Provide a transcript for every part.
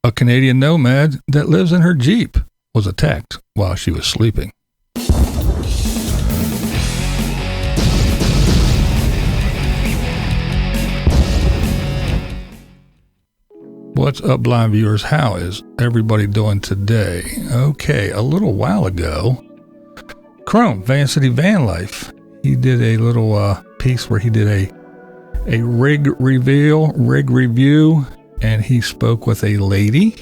A Canadian nomad that lives in her Jeep was attacked while she was sleeping. What's up, blind viewers? How is everybody doing today? Okay, a little while ago, Vancity Vanlife, he did a little piece where he did a rig review, and he spoke with a lady,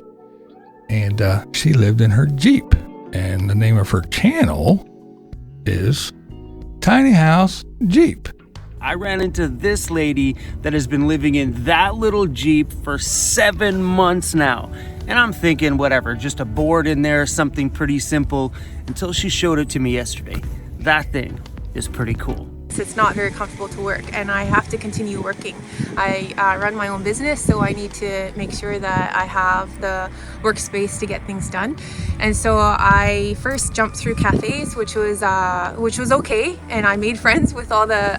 and she lived in her Jeep, and the name of her channel is Tiny House Jeep. I ran into this lady that has been living in that little Jeep for 7 months now. And I'm thinking, whatever, just a board in there, something pretty simple, until she showed it to me yesterday. That thing is pretty cool. It's not very comfortable to work, and I have to continue working. I run my own business, so I need to make sure that I have the workspace to get things done. And so I first jumped through cafes, which was okay, and I made friends with all the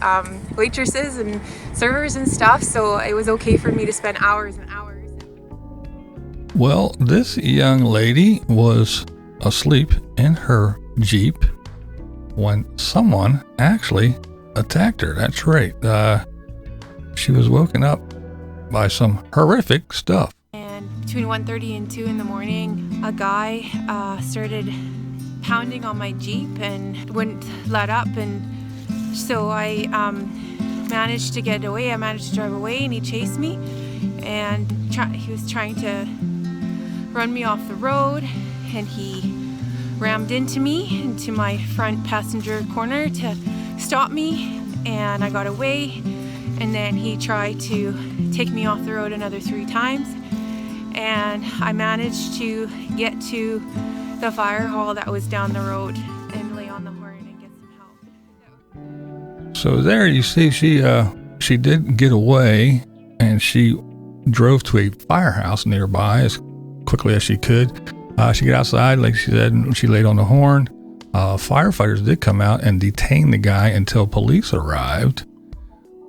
waitresses and servers and stuff, so it was okay for me to spend hours and hours. Well, this young lady was asleep in her Jeep when someone actually attacked her. That's right. She was woken up by some horrific stuff. And between 1:30 and 2 in the morning, a guy started pounding on my Jeep and wouldn't let up. And so I managed to get away. I managed to drive away, and he chased me. And he was trying to run me off the road, and he rammed into my front passenger corner to stop me, and I got away. And then he tried to take me off the road another 3 times, and I managed to get to the fire hall that was down the road and lay on the horn and get some help. So there you see, she did get away, and she drove to a firehouse nearby as quickly as she could. She got outside, like she said, and she laid on the horn. Firefighters did come out and detain the guy until police arrived,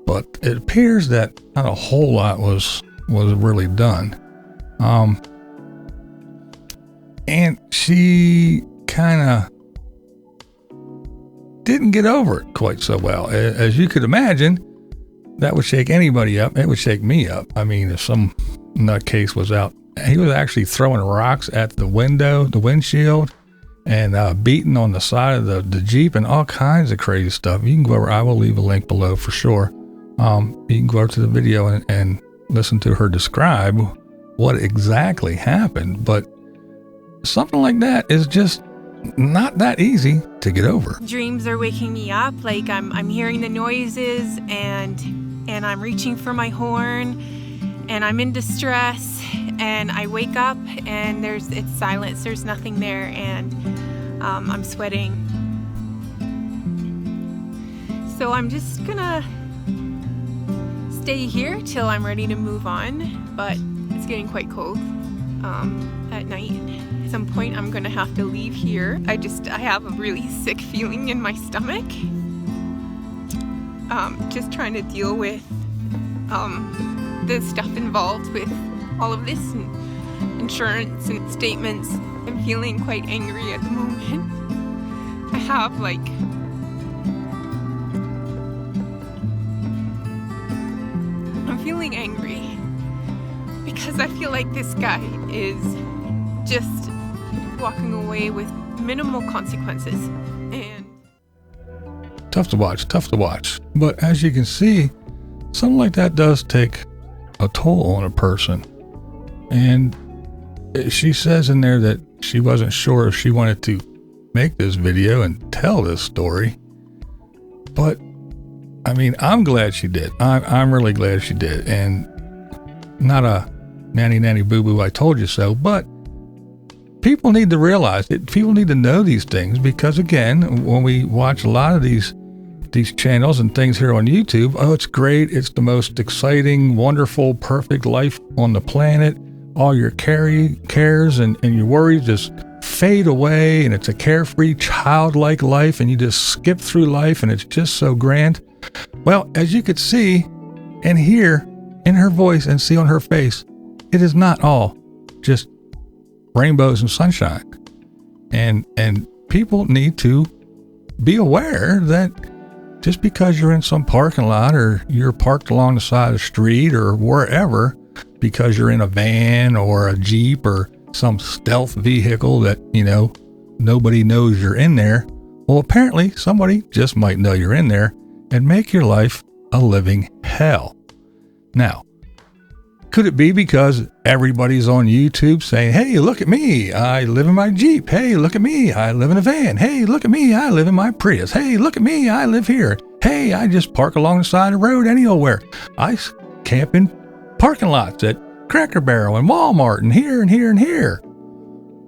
but it appears that not a whole lot was really done. And she kind of didn't get over it quite so well. As you could imagine, that would shake anybody up. It would shake me up. I mean, if some nutcase was out, he was actually throwing rocks at the windshield, and beating on the side of the Jeep and all kinds of crazy stuff. You can go over, I will leave a link below for sure. You can go over to the video and listen to her describe what exactly happened. But something like that is just not that easy to get over. Dreams are waking me up, like I'm hearing the noises, and I'm reaching for my horn, and I'm in distress, and I wake up and it's silence, there's nothing there, and I'm sweating. So I'm just gonna stay here till I'm ready to move on, but it's getting quite cold at night. At some point I'm gonna have to leave here. I have a really sick feeling in my stomach. Just trying to deal with the stuff involved with all of this, and insurance and statements. I'm feeling quite angry at the moment. I'm feeling angry because I feel like this guy is just walking away with minimal consequences. And tough to watch. But as you can see, something like that does take a toll on a person. And she says in there that she wasn't sure if she wanted to make this video and tell this story, but I mean, I'm glad she did. I'm really glad she did, and not a nanny boo boo I told you so, but people need to realize it. People need to know these things, because again, when we watch a lot of these channels and things here on YouTube, oh, it's great, it's the most exciting, wonderful, perfect life on the planet. All your cares and your worries just fade away, and it's a carefree, childlike life, and you just skip through life, and it's just so grand. Well, as you could see and hear in her voice and see on her face, it is not all just rainbows and sunshine. And people need to be aware that just because you're in some parking lot or you're parked along the side of the street or wherever, because you're in a van or a Jeep or some stealth vehicle that, nobody knows you're in there. Well, apparently somebody just might know you're in there and make your life a living hell. Now, could it be because everybody's on YouTube saying, hey, look at me, I live in my Jeep. Hey, look at me, I live in a van. Hey, look at me, I live in my Prius. Hey, look at me, I live here. Hey, I just park along the side of the road anywhere. I camp in parking lots at Cracker Barrel and Walmart and here and here and here.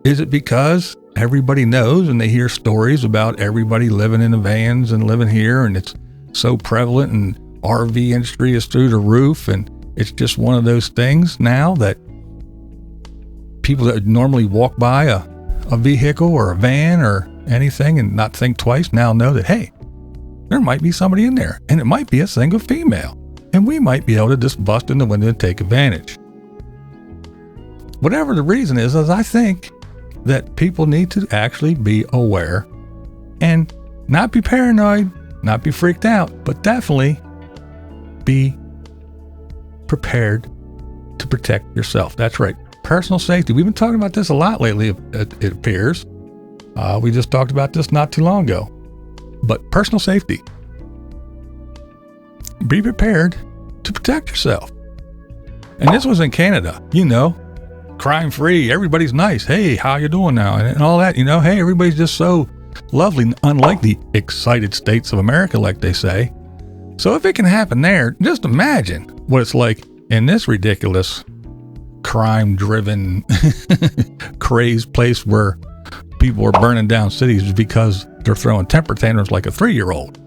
Is it because everybody knows and they hear stories about everybody living in the vans and living here, and it's so prevalent and RV industry is through the roof, and it's just one of those things now that people that would normally walk by a vehicle or a van or anything and not think twice now know that, hey, there might be somebody in there, and it might be a single female, and we might be able to just bust in the window and take advantage. Whatever the reason is I think that people need to actually be aware and not be paranoid, not be freaked out, but definitely be prepared to protect yourself. That's right. Personal safety. We've been talking about this a lot lately, it appears. We just talked about this not too long ago. But personal safety. Be prepared to protect yourself. And this was in Canada, crime free. Everybody's nice. Hey, how you doing now? And all that, hey, everybody's just so lovely, unlike the excited states of America, like they say. So if it can happen there, just imagine what it's like in this ridiculous crime-driven, crazed place where people are burning down cities because they're throwing temper tantrums like a 3-year-old.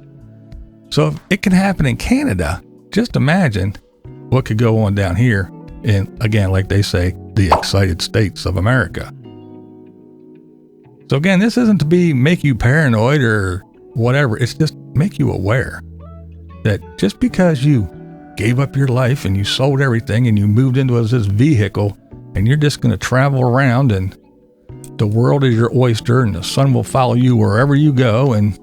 So if it can happen in Canada, just imagine what could go on down here in, again, like they say, the excited states of America. So again, this isn't to make you paranoid or whatever. It's just make you aware that just because you gave up your life and you sold everything and you moved into this vehicle and you're just going to travel around and the world is your oyster and the sun will follow you wherever you go and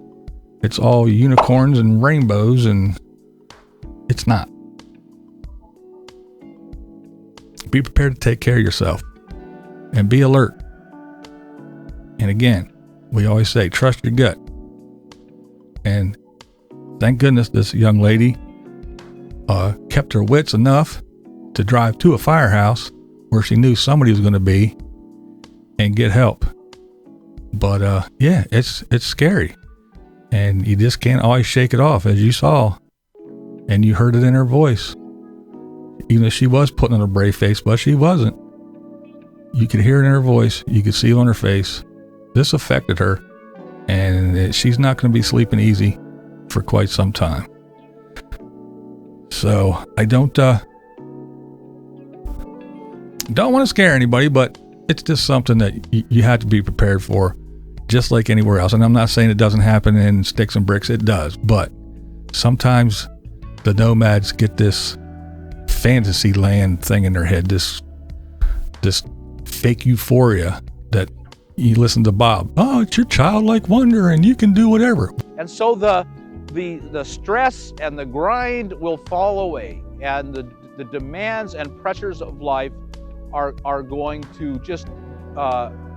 it's all unicorns and rainbows, and it's not. Be prepared to take care of yourself and be alert. And again, we always say, trust your gut. And thank goodness this young lady kept her wits enough to drive to a firehouse where she knew somebody was going to be and get help. But yeah, it's scary. And you just can't always shake it off, as you saw. And you heard it in her voice. Even if she was putting on a brave face, but she wasn't. You could hear it in her voice. You could see it on her face. This affected her. And she's not going to be sleeping easy for quite some time. So I don't want to scare anybody, but it's just something that you have to be prepared for, just like anywhere else. And I'm not saying it doesn't happen in sticks and bricks. It does. But sometimes the nomads get this fantasy land thing in their head, this fake euphoria that you listen to Bob. Oh, it's your childlike wonder and you can do whatever. And so the stress and the grind will fall away, and the demands and pressures of life are going to just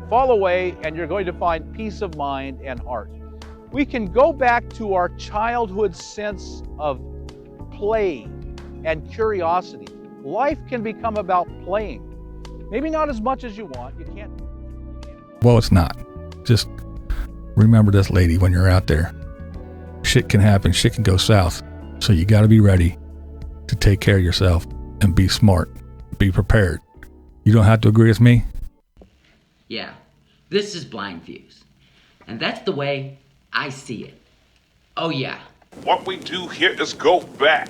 fall away, and you're going to find peace of mind and heart. We can go back to our childhood sense of play and curiosity. Life can become about playing. Maybe not as much as you want. You can't. Well, it's not. Just remember this, lady, when you're out there. Shit can happen. Shit can go south. So you got to be ready to take care of yourself and be smart. Be prepared. You don't have to agree with me. Yeah, this is Blind Views. And that's the way I see it. Oh yeah. What we do here is go back.